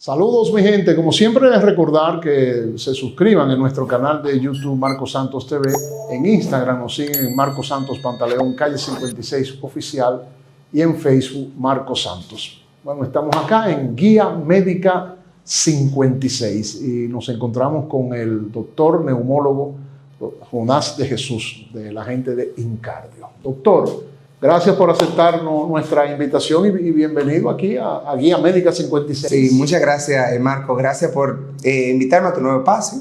Saludos mi gente, como siempre les recordar que se suscriban en nuestro canal de YouTube Marcos Santos TV, en Instagram nos siguen en Marcos Santos Pantaleón, calle 56 oficial y en Facebook Marcos Santos. Bueno, estamos acá en Guía Médica 56 y nos encontramos con el doctor neumólogo Jonás de Jesús, de la gente de Incardio. Doctor, gracias por aceptar nuestra invitación y bienvenido aquí a Guía Médica 56. Sí, muchas gracias, Marco. Gracias por invitarme a tu nuevo espacio.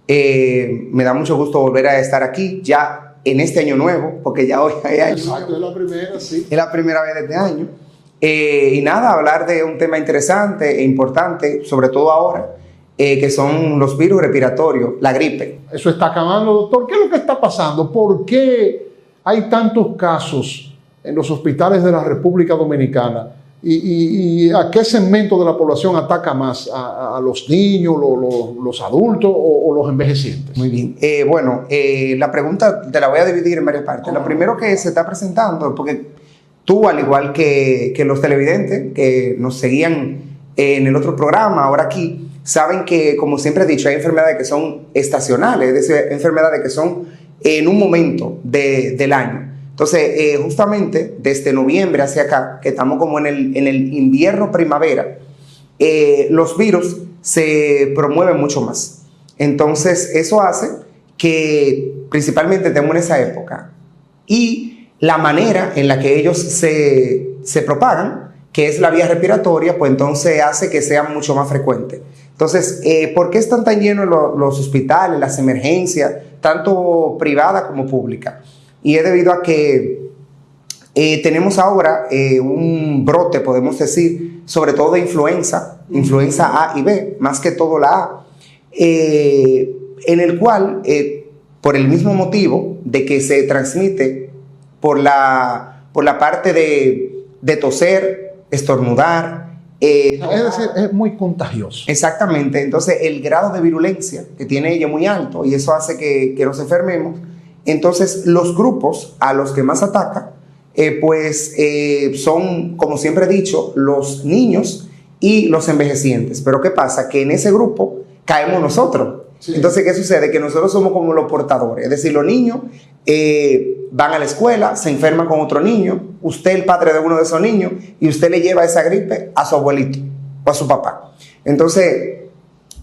Me da mucho gusto volver a estar aquí ya en este año nuevo, porque ya hoy hay año. Exacto, es la primera, sí. Es la primera vez de este año. Y nada, hablar de un tema interesante e importante, sobre todo ahora, que son los virus respiratorios, la gripe. Eso está acabando, doctor. ¿Qué es lo que está pasando? ¿Por qué hay tantos casos en los hospitales de la República Dominicana? ¿Y a qué segmento de la población ataca más? ¿A los niños, los adultos o los envejecientes? Muy bien. La pregunta te la voy a dividir en varias partes. Lo primero que se está presentando, porque tú, al igual que los televidentes que nos seguían en el otro programa, ahora aquí, saben que, como siempre he dicho, hay enfermedades que son estacionales, es decir, enfermedades que son en un momento del año. Entonces, justamente desde noviembre hacia acá, que estamos como en el invierno-primavera, los virus se promueven mucho más. Entonces, eso hace que principalmente estemos en esa época. Y la manera en la que ellos se propagan, que es la vía respiratoria, pues entonces hace que sea mucho más frecuente. Entonces, ¿por qué están tan llenos los hospitales, las emergencias, tanto privadas como públicas? Y es debido a que tenemos ahora un brote, podemos decir, sobre todo de influenza A y B, más que todo la A, en el cual, por el mismo motivo de que se transmite por la parte de toser, estornudar. Es decir, es muy contagioso. Exactamente. Entonces, el grado de virulencia que tiene ella es muy alto y eso hace que nos enfermemos. Entonces, los grupos a los que más ataca, son, como siempre he dicho, los niños y los envejecientes. Pero ¿qué pasa? Que en ese grupo caemos nosotros. Sí. Entonces, ¿qué sucede? Que nosotros somos como los portadores. Es decir, los niños van a la escuela, se enferman con otro niño, usted es el padre de uno de esos niños y usted le lleva esa gripe a su abuelito o a su papá. Entonces,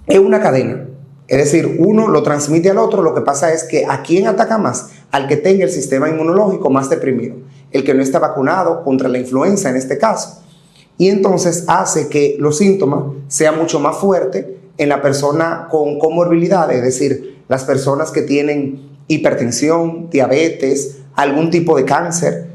es una cadena. Es decir, uno lo transmite al otro. Lo que pasa es que ¿a quién ataca más? Al que tenga el sistema inmunológico más deprimido, el que no está vacunado contra la influenza en este caso. Y entonces hace que los síntomas sean mucho más fuertes en la persona con comorbilidades, es decir, las personas que tienen hipertensión, diabetes, algún tipo de cáncer,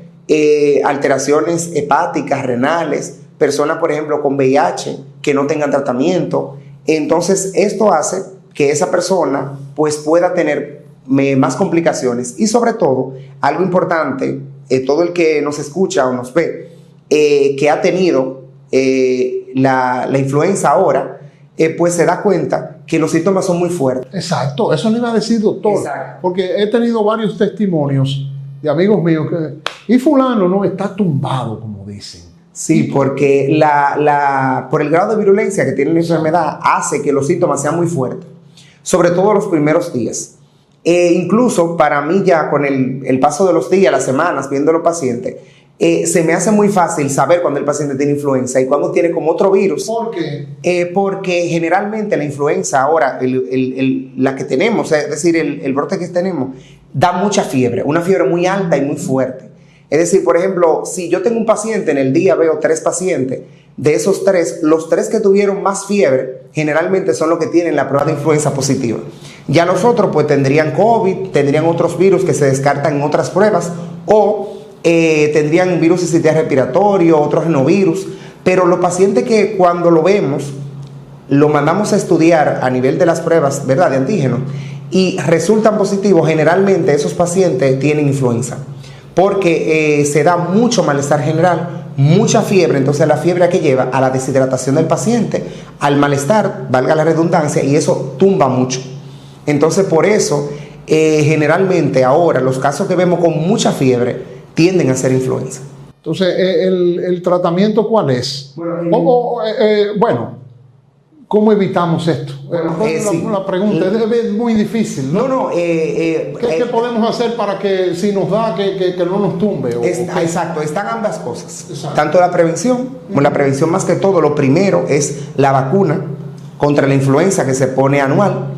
alteraciones hepáticas, renales, personas, por ejemplo, con VIH que no tengan tratamiento. Entonces, esto hace que esa persona pues pueda tener más complicaciones y sobre todo, algo importante, todo el que nos escucha o nos ve, que ha tenido la influenza ahora, pues se da cuenta que los síntomas son muy fuertes. Exacto, eso le iba a decir, doctor. Exacto. Porque he tenido varios testimonios de amigos míos que, y fulano no está tumbado, como dicen. Sí, porque por el grado de virulencia que tiene la enfermedad hace que los síntomas sean muy fuertes, sobre todo los primeros días. Incluso para mí ya con el paso de los días, las semanas, viendo a los pacientes, se me hace muy fácil saber cuando el paciente tiene influenza y cuando tiene como otro virus. ¿Por qué? Porque generalmente la influenza ahora, la que tenemos, es decir, el brote que tenemos, da mucha fiebre, una fiebre muy alta y muy fuerte. Es decir, por ejemplo, si yo tengo un paciente, en el día veo 3 pacientes, de esos 3, los 3 que tuvieron más fiebre, generalmente son los que tienen la prueba de influenza positiva. Ya los otros pues tendrían COVID, tendrían otros virus que se descartan en otras pruebas o tendrían virus de sistema respiratorio, otros renovirus, pero los pacientes que cuando lo vemos, lo mandamos a estudiar a nivel de las pruebas, ¿verdad?, de antígenos, y resultan positivos, generalmente esos pacientes tienen influenza, porque se da mucho malestar general, mucha fiebre. Entonces la fiebre que lleva a la deshidratación del paciente, al malestar, valga la redundancia, y eso tumba mucho. Entonces por eso generalmente ahora los casos que vemos con mucha fiebre tienden a ser influenza. Entonces, ¿el tratamiento cuál es? Bueno, ¿cómo evitamos esto? Sí. La pregunta es muy difícil, ¿no? ¿Qué podemos hacer para que si nos da, que no nos tumbe? Exacto, están ambas cosas. Exacto. Tanto la prevención, como la prevención más que todo, lo primero es la vacuna contra la influenza que se pone anual.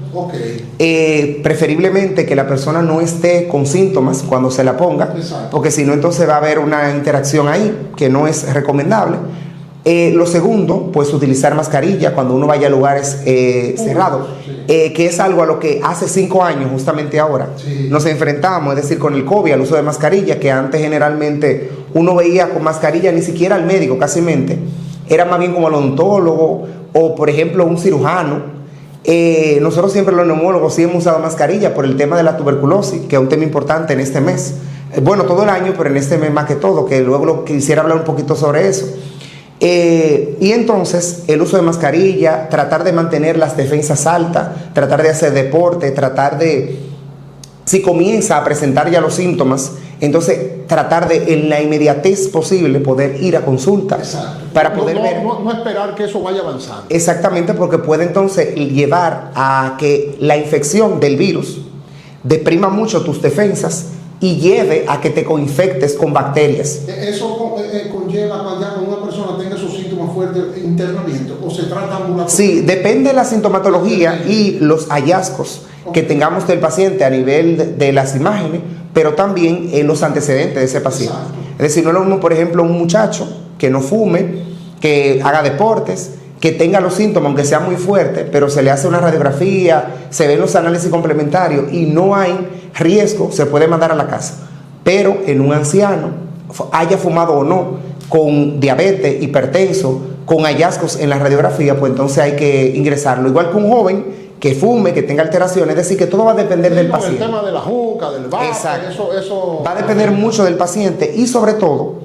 Preferiblemente que la persona no esté con síntomas cuando se la ponga, exacto, porque si no entonces va a haber una interacción ahí que no es recomendable. Lo segundo, pues utilizar mascarilla cuando uno vaya a lugares cerrados, sí, que es algo a lo que hace 5 años justamente ahora sí, nos enfrentamos, es decir, con el COVID, al uso de mascarilla, que antes generalmente uno veía con mascarilla ni siquiera al médico, casi mente, era más bien como al odontólogo o por ejemplo un cirujano. Nosotros siempre los neumólogos sí hemos usado mascarilla por el tema de la tuberculosis, que es un tema importante en este mes, bueno, todo el año, pero en este mes más que todo, que luego quisiera hablar un poquito sobre eso. Y entonces el uso de mascarilla, tratar de mantener las defensas altas, tratar de hacer deporte, tratar de, si comienza a presentar ya los síntomas, entonces tratar de en la inmediatez posible poder ir a consulta. Exacto, para poder ver. No esperar que eso vaya avanzando. Exactamente, porque puede entonces llevar a que la infección del virus deprima mucho tus defensas y lleve a que te coinfectes con bacterias. ¿Eso conlleva cuando una persona tenga esos síntomas fuertes internamiento o se trata ambulatorio? Sí, depende de la sintomatología y los hallazgos que tengamos del paciente a nivel de las imágenes, pero también en los antecedentes de ese paciente. Exacto. Es decir, no es lo mismo, por ejemplo, un muchacho que no fume, que haga deportes, que tenga los síntomas, aunque sea muy fuerte, pero se le hace una radiografía, se ven los análisis complementarios y no hay riesgo, se puede mandar a la casa. Pero en un anciano, haya fumado o no, con diabetes, hipertenso, con hallazgos en la radiografía, pues entonces hay que ingresarlo. Igual que un joven que fume, que tenga alteraciones, es decir, que todo va a depender del paciente. El tema de la juca, del vape, eso va a depender mucho del paciente y sobre todo,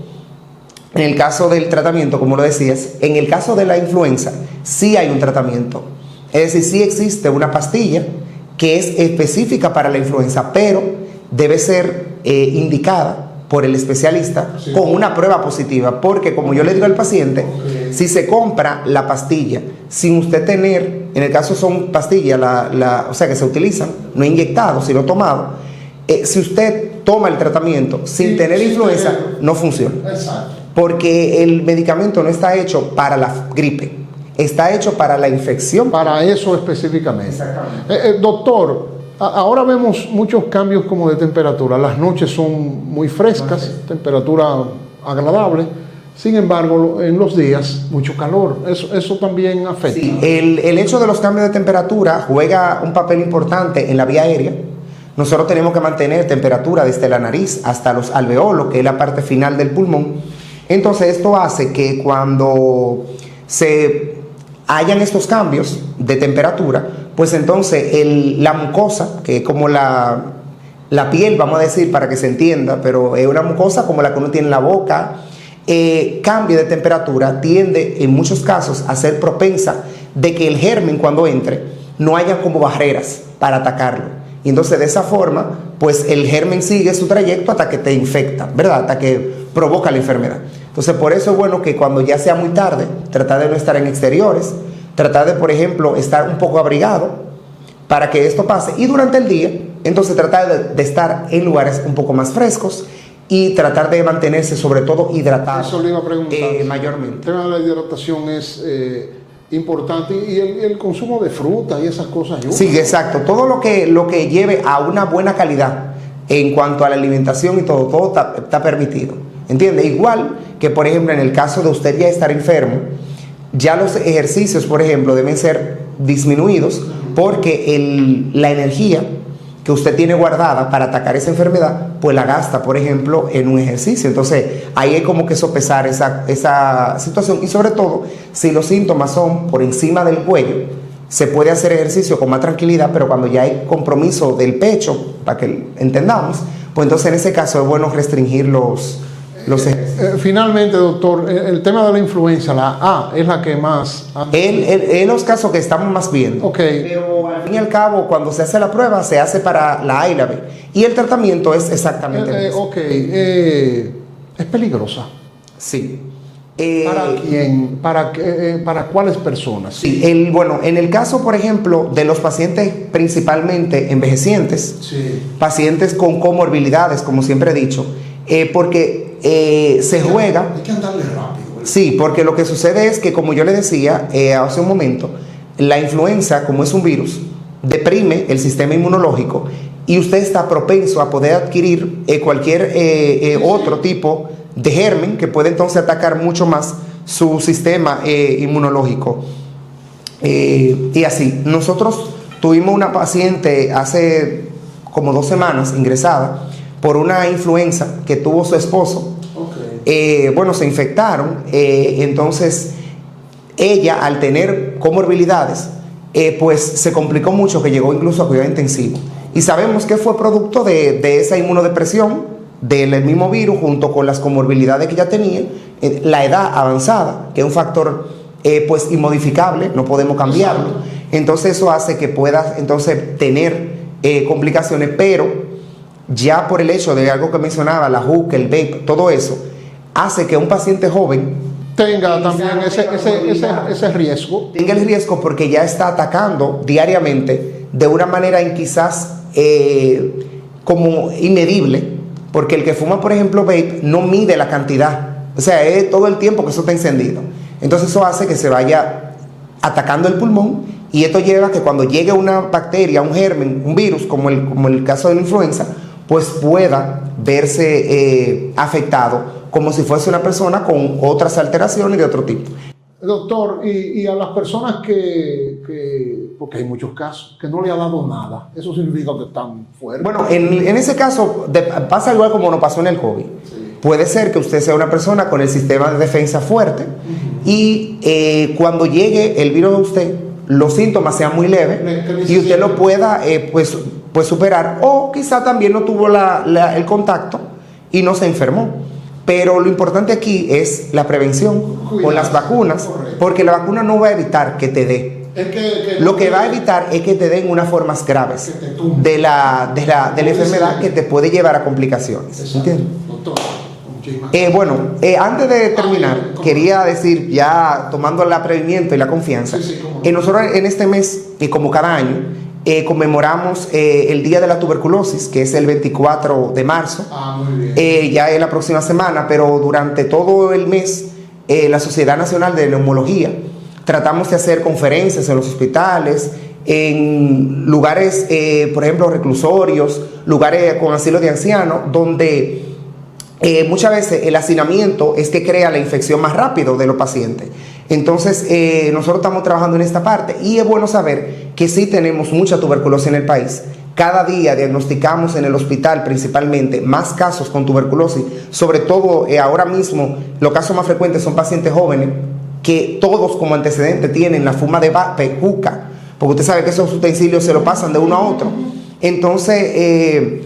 en el caso del tratamiento, como lo decías, en el caso de la influenza, sí hay un tratamiento. Es decir, sí existe una pastilla que es específica para la influenza, pero debe ser indicada por el especialista, sí, con una prueba positiva, porque como yo le digo al paciente, si se compra la pastilla sin usted tener, en el caso son pastillas, o sea que se utilizan, no inyectados, sino tomados, si usted toma el tratamiento sin tener influenza, no funciona. Exacto. Porque el medicamento no está hecho para la gripe, está hecho para la infección. Para eso específicamente. Exactamente. Doctor, ahora vemos muchos cambios como de temperatura. Las noches son muy frescas, temperatura agradable. Sin embargo, en los días, mucho calor. Eso también afecta. Sí, el hecho de los cambios de temperatura juega un papel importante en la vía aérea. Nosotros tenemos que mantener temperatura desde la nariz hasta los alveolos, que es la parte final del pulmón. Entonces esto hace que cuando se hayan estos cambios de temperatura, pues entonces la mucosa, que es como la piel, vamos a decir para que se entienda, pero es una mucosa como la que uno tiene en la boca, cambie de temperatura, tiende en muchos casos a ser propensa de que el germen cuando entre no haya como barreras para atacarlo. Y entonces de esa forma, pues el germen sigue su trayecto hasta que te infecta, ¿verdad? Hasta que provoca la enfermedad. Entonces por eso es bueno que cuando ya sea muy tarde, tratar de no estar en exteriores, tratar de, por ejemplo, estar un poco abrigado para que esto pase. Y durante el día, entonces tratar de estar en lugares un poco más frescos y tratar de mantenerse sobre todo hidratado. Eso le iba a preguntar. Mayormente. El tema de la hidratación es importante y el consumo de fruta y esas cosas. Sí, exacto. Todo lo que lleve a una buena calidad en cuanto a la alimentación y todo está permitido. ¿Entiende? Igual que, por ejemplo, en el caso de usted ya estar enfermo, ya los ejercicios, por ejemplo, deben ser disminuidos porque la energía que usted tiene guardada para atacar esa enfermedad, pues la gasta, por ejemplo, en un ejercicio. Entonces, ahí hay como que sopesar esa situación. Y sobre todo, si los síntomas son por encima del cuello, se puede hacer ejercicio con más tranquilidad, pero cuando ya hay compromiso del pecho, para que entendamos, pues entonces en ese caso es bueno restringir los ejercicios. Finalmente, doctor, el tema de la influenza, la A, es la que más... Es los casos que estamos más viendo. Okay. Pero al fin y al cabo, cuando se hace la prueba, se hace para la A y la B. Y el tratamiento es exactamente el mismo. Es peligrosa. Sí. ¿Para quién? ¿Para cuáles personas? Sí, bueno, en el caso, por ejemplo, de los pacientes principalmente envejecientes, Sí. pacientes con comorbilidades, como siempre he dicho, porque se juega. Hay que andarle rápido. Sí, porque lo que sucede es que, como yo le decía hace un momento, la influenza, como es un virus, deprime el sistema inmunológico y usted está propenso a poder adquirir cualquier otro tipo de germen que puede entonces atacar mucho más su sistema inmunológico. Y así, nosotros tuvimos una paciente hace como 2 semanas ingresada por una influenza que tuvo su esposo. Bueno, se infectaron, entonces ella, al tener comorbilidades, pues se complicó mucho, que llegó incluso a cuidado intensivo. Y sabemos que fue producto de esa inmunodepresión del mismo virus, junto con las comorbilidades que ella tenía, la edad avanzada, que es un factor pues inmodificable, no podemos cambiarlo. Entonces eso hace que pueda entonces tener complicaciones, pero ya por el hecho de algo que mencionaba, la hookah, el vape, todo eso, hace que un paciente joven tenga también ese riesgo. Tenga el riesgo porque ya está atacando diariamente de una manera en quizás como inmedible, porque el que fuma, por ejemplo, vape, no mide la cantidad, o sea, es todo el tiempo que eso está encendido. Entonces eso hace que se vaya atacando el pulmón, y esto lleva a que cuando llegue una bacteria, un germen, un virus, como el caso de la influenza, pues pueda verse afectado como si fuese una persona con otras alteraciones de otro tipo. Doctor, y a las personas porque hay muchos casos, que no le ha dado nada, ¿eso significa que están fuertes? Bueno, en ese caso pasa igual como nos pasó en el COVID. Sí. Puede ser que usted sea una persona con el sistema de defensa fuerte, y cuando llegue el virus a usted, los síntomas sean muy leves y usted lo pueda pues superar, o quizá también no tuvo el contacto y no se enfermó. Pero lo importante aquí es la prevención con las vacunas, porque la vacuna no va a evitar que te dé. Lo que va a evitar es que te den unas formas graves de la enfermedad, que te puede llevar a complicaciones. ¿Entiendes? Bueno, antes de terminar, quería decir, ya tomando el atrevimiento y la confianza, nosotros en este mes, como cada año, conmemoramos el Día de la Tuberculosis, que es el 24 de marzo. Muy bien. Ya es la próxima semana, pero durante todo el mes, la Sociedad Nacional de Neumología tratamos de hacer conferencias en los hospitales, en lugares, por ejemplo, reclusorios, lugares con asilos de ancianos, donde muchas veces el hacinamiento es que crea la infección más rápido de los pacientes. Entonces, nosotros estamos trabajando en esta parte, y es bueno saber que sí tenemos mucha tuberculosis en el país. Cada día diagnosticamos en el hospital principalmente más casos con tuberculosis, sobre todo ahora mismo los casos más frecuentes son pacientes jóvenes, que todos como antecedente tienen la fuma de vape, hookah, porque usted sabe que esos utensilios se lo pasan de uno a otro. Entonces,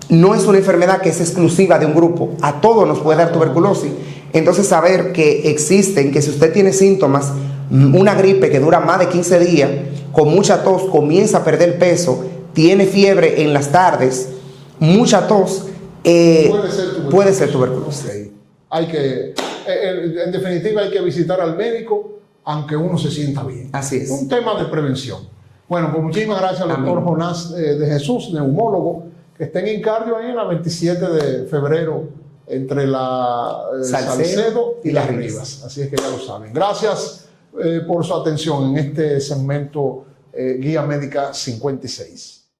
no es una enfermedad que es exclusiva de un grupo, a todos nos puede dar tuberculosis. Entonces, saber que existen, que si usted tiene síntomas, una gripe que dura más de 15 días, con mucha tos, comienza a perder peso, tiene fiebre en las tardes, mucha tos, puede ser tuberculosis. Okay. Hay que, en definitiva, hay que visitar al médico aunque uno se sienta bien. Así es. Un tema de prevención. Bueno, pues muchísimas gracias al doctor Jonás de Jesús, neumólogo, que está en Incardio ahí en la 27 de febrero, entre la Salcedo y Las Rivas. Así es que ya lo saben. Gracias por su atención en este segmento Guía Médica 56.